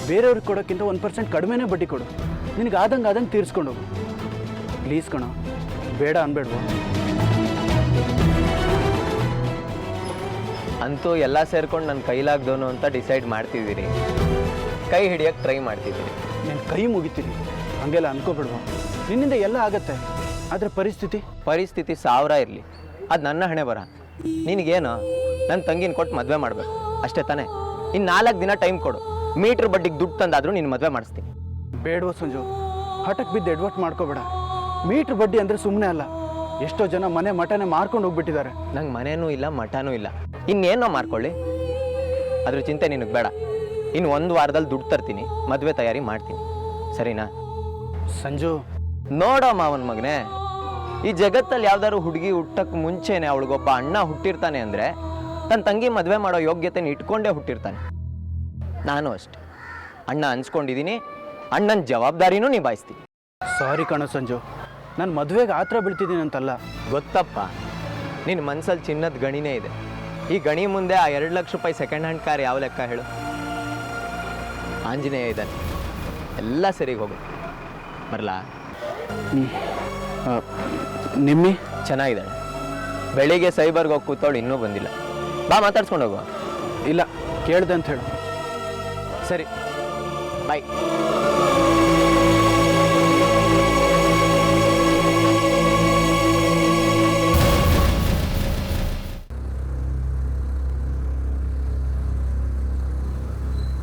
ಬೇರೆಯವ್ರಿಗೆ ಕೊಡೋಕ್ಕಿಂತ 1% ಕಡಿಮೆನೇ ಬಡ್ಡಿ ಕೊಡು. ನಿನಗೆ ಆದಂಗೆ ತೀರಿಸ್ಕೊಂಡು ಹೋಗು. ಪ್ಲೀಸ್ ಕಣೋ, ಬೇಡ ಅನ್ಬೇಡ್ವಾ? ಅಂತೂ ಎಲ್ಲ ಸೇರ್ಕೊಂಡು ನನ್ನ ಕೈಲಾಗ್ದೋನು ಅಂತ ಡಿಸೈಡ್ ಮಾಡ್ತಿದ್ದೀರಿ. ಕೈ ಹಿಡಿಯೋಕ್ಕೆ ಟ್ರೈ ಮಾಡ್ತಿದ್ದೀರಿ. ನಾನು ಕೈ ಮುಗಿತೀನಿ, ಹಂಗೆಲ್ಲ ಅನ್ಕೋಬೇಡ್ವಾ? ನಿನ್ನಿಂದ ಎಲ್ಲ ಆಗತ್ತೆ, ಆದರೆ ಪರಿಸ್ಥಿತಿ 1000 ಇರಲಿ, ಅದು ನನ್ನ ಹಣೆ ಬರ. ನಿನಗೇನು ನನ್ನ ತಂಗಿನ ಕೊಟ್ಟು ಮದುವೆ ಮಾಡಬೇಕು ಅಷ್ಟೇ ತಾನೇ? ಇನ್ನು 4 ದಿನ ಟೈಮ್ ಕೊಡು, ಮೀಟ್ರ್ ಬಡ್ಡಿಗೆ ದುಡ್ಡು ತಂದಾದರೂ ನೀನು ಮದುವೆ ಮಾಡಿಸ್ತೀನಿ. ಬೇಡವಾ ಸಂಜು, ಹಠಕ್ಕೆ ಬಿದ್ದು ಎಡ್ವರ್ಟ್ ಮಾಡ್ಕೋಬೇಡ. ಮೀಟ್ರ್ ಬಡ್ಡಿ ಅಂದರೆ ಸುಮ್ಮನೆ ಅಲ್ಲ, ಎಷ್ಟೋ ಜನ ಮಠನೇ ಮಾರ್ಕೊಂಡು ಹೋಗ್ಬಿಟ್ಟಿದ್ದಾರೆ. ನಂಗೆ ಮನೇನೂ ಇಲ್ಲ ಮಠನೂ ಇಲ್ಲ, ಇನ್ನೇನೋ ಮಾರ್ಕೊಳ್ಳಿ, ಅದ್ರ ಚಿಂತೆ ನಿನಗೆ ಬೇಡ. ಇನ್ನು 1 ವಾರದಲ್ಲಿ ದುಡ್ಡು ತರ್ತೀನಿ, ಮದುವೆ ತಯಾರಿ ಮಾಡ್ತೀನಿ, ಸರಿನಾ? ಸಂಜು ನೋಡೋ ಮಾವನ ಮಗನೇ, ಈ ಜಗತ್ತಲ್ಲಿ ಯಾವ್ದಾದ್ರು ಹುಡುಗಿ ಹುಟ್ಟಕ್ಕೆ ಮುಂಚೆನೆ ಅವಳಿಗೊಬ್ಬ ಅಣ್ಣ ಹುಟ್ಟಿರ್ತಾನೆ ಅಂದರೆ ತನ್ನ ತಂಗಿ ಮದುವೆ ಮಾಡೋ ಯೋಗ್ಯತೆನ ಇಟ್ಕೊಂಡೇ ಹುಟ್ಟಿರ್ತಾನೆ. ನಾನು ಅಷ್ಟೆ, ಅಣ್ಣ ಅನ್ಸ್ಕೊಂಡಿದ್ದೀನಿ, ಅಣ್ಣನ ಜವಾಬ್ದಾರಿನೂ ನಿಭಾಯಿಸ್ತೀನಿ. ಸಾರಿ ಕಣೋ ಸಂಜು, ನಾನು ಮದುವೆಗೆ ಆ ಥರ ಬೀಳ್ತಿದ್ದೀನಿ ಅಂತಲ್ಲ. ಗೊತ್ತಪ್ಪ, ನಿನ್ನ ಮನ್ಸಲ್ಲಿ ಚಿನ್ನದ ಗಣಿನೇ ಇದೆ. ಈ ಗಣಿ ಮುಂದೆ ಆ 2 ಲಕ್ಷ ರೂಪಾಯಿ ಸೆಕೆಂಡ್ ಹ್ಯಾಂಡ್ ಕಾರ್ ಯಾವ ಲೆಕ್ಕ ಹೇಳು? ಆಂಜನೇಯ ಇದ್ದಾನೆ, ಎಲ್ಲ ಸರಿಗೆ ಹೋಗುತ್ತೆ. ಬರಲಾ? ನಿಮ್ಮಿ ಚೆನ್ನಾಗಿದ್ದಾಳೆ. ಬೆಳಿಗ್ಗೆ ಸೈಬರ್ಗೆ ಹೋಗಿ ಕೂತವಳು ಇನ್ನೂ ಬಂದಿಲ್ಲ. ಬಾ ಮಾತಾಡ್ಸ್ಕೊಂಡು ಹೋಗುವ. ಇಲ್ಲ, ಕೇಳ್ದೆ ಅಂತ ಹೇಳು. ಸರಿ, ಬಾಯ್.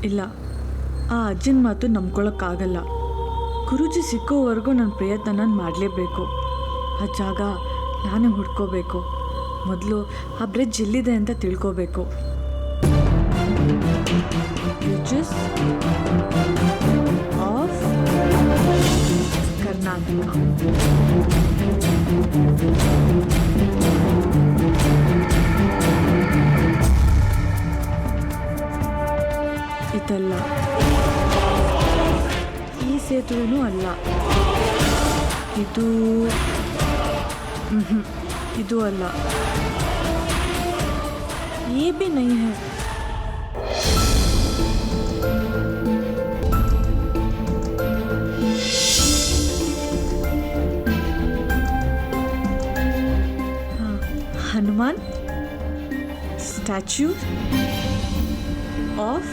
ಇಲ್ಲ, ಆ ಅಜ್ಜನ ಮಾತು ನಂಬ್ಕೊಳ್ಳೋಕ್ಕಾಗಲ್ಲ. ಗುರೂಜಿ ಸಿಕ್ಕೋವರೆಗೂ ನನ್ನ ಪ್ರಯತ್ನ ನಾನು ಮಾಡಲೇಬೇಕು. ಆ ಜಾಗ ನಾನೇ ಹುಡ್ಕೋಬೇಕು. ಮೊದಲು ಆ ಬ್ರಿಡ್ಜ್ ಎಲ್ಲಿದೆ ಅಂತ ತಿಳ್ಕೋಬೇಕು. Bridges of Karnataka. ಇದಲ್ಲ, ಈ ಸೇತುವೆನೂ ಅಲ್ಲ, ಇದು ಅಲ್ಲ. ये भी नहीं है. हाँ, हनुमान स्टैच्यू ऑफ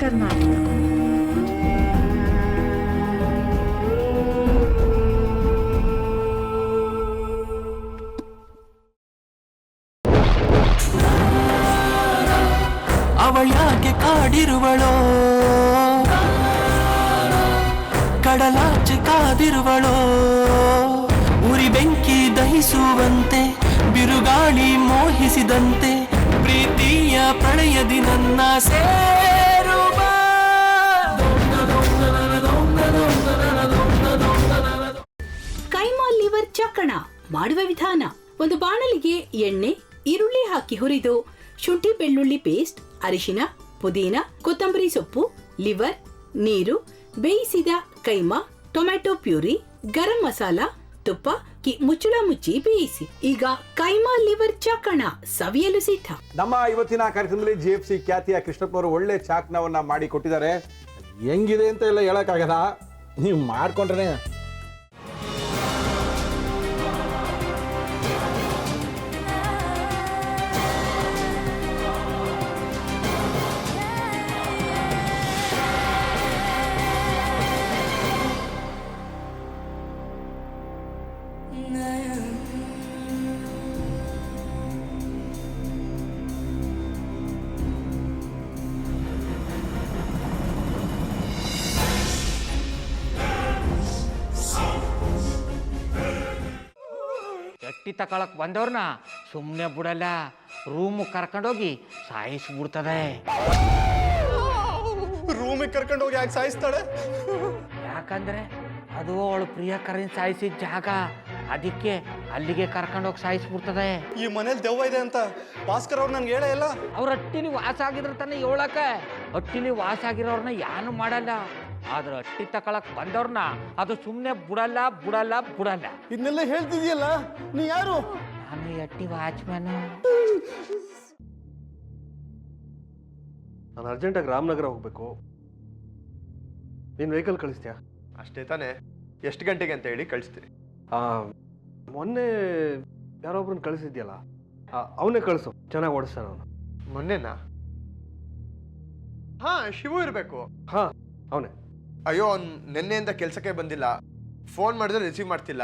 कर्नाटक. ಅವಳ್ಯಾಕೆ ಕಾಡಿರುವಳೋ, ಕಡಲಾಚೆ ಕಾದಿರುವಳೋ, ಉರಿ ಬೆಂಕಿ ದಹಿಸುವಂತೆ ಬಿರುಗಾಳಿ ಮೋಹಿಸಿದಂತೆ ಪ್ರೀತಿಯ ಪ್ರಳಯದಿ ನನ್ನ ಸೇರುವ. ಕೈಮಾ ಲಿವರ್ ಚಕ್ಕಣ ಮಾಡುವ ವಿಧಾನ: ಒಂದು ಬಾಣಲಿಗೆ ಎಣ್ಣೆ, ಈರುಳ್ಳಿ ಹಾಕಿ ಹುರಿದು ಶುಂಠಿ ಬೆಳ್ಳುಳ್ಳಿ ಪೇಸ್ಟ್, ಅರಿಶಿನ, ಪುದೀನ, ಕೊತ್ತಂಬರಿ ಸೊಪ್ಪು, ಲಿವರ್, ನೀರು, ಬೇಯಿಸಿದ ಕೈಮಾ, ಟೊಮ್ಯಾಟೊ ಪ್ಯೂರಿ, ಗರಂ ಮಸಾಲ, ತುಪ್ಪ ಮುಚ್ಚಳ ಮುಚ್ಚಿ ಬೇಯಿಸಿ. ಈಗ ಕೈಮಾ ಲಿವರ್ ಚಾಕಣ ಸವಿಯಲು ಸಿದ್ಧ. ನಮ್ಮ ಇವತ್ತಿನ ಕಾರ್ಯಕ್ರಮದಲ್ಲಿ GFC ಖ್ಯಾತಿಯ ಕೃಷ್ಣಪ್ಪ ಅವರು ಒಳ್ಳೆ ಚಾಕ್ನವನ್ನ ಮಾಡಿ ಕೊಟ್ಟಿದ್ದಾರೆ. ಹೆಂಗಿದೆ ಅಂತ ಎಲ್ಲ ಹೇಳಕ್ಕಾಗಲ್ಲ, ನೀವು ಮಾಡ್ಕೊಂಡ್ರೆ. ಎಟ್ಟಿ ತಕೊಳಕ್ ಬಂದವ್ರನ್ನ ಸುಮ್ಮನೆ ಬಿಡಲ್ಲ, ರೂಮ್ ಕರ್ಕೊಂಡೋಗಿ ಸಾಯಿಸ್ಬಿಡ್ತದೆ. ರೂಮಿಗೆ ಕರ್ಕೊಂಡು ಹೋಗಿ ಯಾಕೆ ಸಾಯಿಸ್ತಾಳೆ? ಯಾಕಂದ್ರೆ ಅದು ಅವಳು ಪ್ರಿಯಕರನ್ ಸಾಯಿಸಿದ ಜಾಗ, ಅದಕ್ಕೆ ಅಲ್ಲಿಗೆ ಕರ್ಕೊಂಡೋಗಿ ಸಾಯಿಸ್ಬಿಡ್ತದೆ. ಈ ಮನೇಲಿ ದೆವ್ವ ಇದೆ ಅಂತ ಭಾಸ್ಕರ್ ಅವ್ರು ನನ್ಗೆ ಹೇಳೇ ಇಲ್ಲ. ಅವ್ರ ಹಟ್ಟಿಲಿ ವಾಸ ಆಗಿದ್ರೆ ತಾನೆ ಹೇಳಕ. ಹಟ್ಟಿಲಿ ವಾಸ ಆಗಿರೋರ್ನ ಯಾನು ಮಾಡಲ್ಲ, ಆದ್ರೆ ಹಟ್ಟಿ ತಕೊಳಕ್ ಬಂದವ್ರನ್ನ ಅದು ಸುಮ್ಮನೆ ಬಿಡಲ್ಲ ಬಿಡಲ್ಲ ಬಿಡಲ್ಲ. ಇದನ್ನೆಲ್ಲ ಹೇಳ್ತಿದ್ಯಲ್ಲ, ನೀ ಯಾರು? ನಾನು ಹಟ್ಟಿ ವಾಚ್ಮ್ಯಾನು. ನಾನು ಅರ್ಜೆಂಟಾಗಿ ರಾಮನಗರ ಹೋಗಬೇಕು. ನೀನು ವೆಹಿಕಲ್ ಕಳಿಸ್ತೀಯಾ? ಅಷ್ಟೇ ತಾನೇ. ಎಷ್ಟು ಗಂಟೆಗೆ ಅಂತ ಹೇಳಿ ಕಳಿಸ್ತೀನಿ. ಮೊನ್ನೆ ಯಾರೊಬ್ರನ್ನ ಕಳಿಸಿದ್ಯಲ್ಲ, ಅವನೇ ಕಳಿಸು, ಚೆನ್ನಾಗಿ ಓಡಿಸ್ತಾನೆ ಅವನು. ಮೊನ್ನೆನಾ? ಹಾಂ, ಶಿವು ಇರಬೇಕು. ಹಾಂ, ಅವನೇ. ಅಯ್ಯೋ, ಅವ್ನು ನಿನ್ನೆಯಿಂದ ಕೆಲಸಕ್ಕೆ ಬಂದಿಲ್ಲ. ಫೋನ್ ಮಾಡಿದ್ರೆ ರಿಸೀವ್ ಮಾಡ್ತಿಲ್ಲ.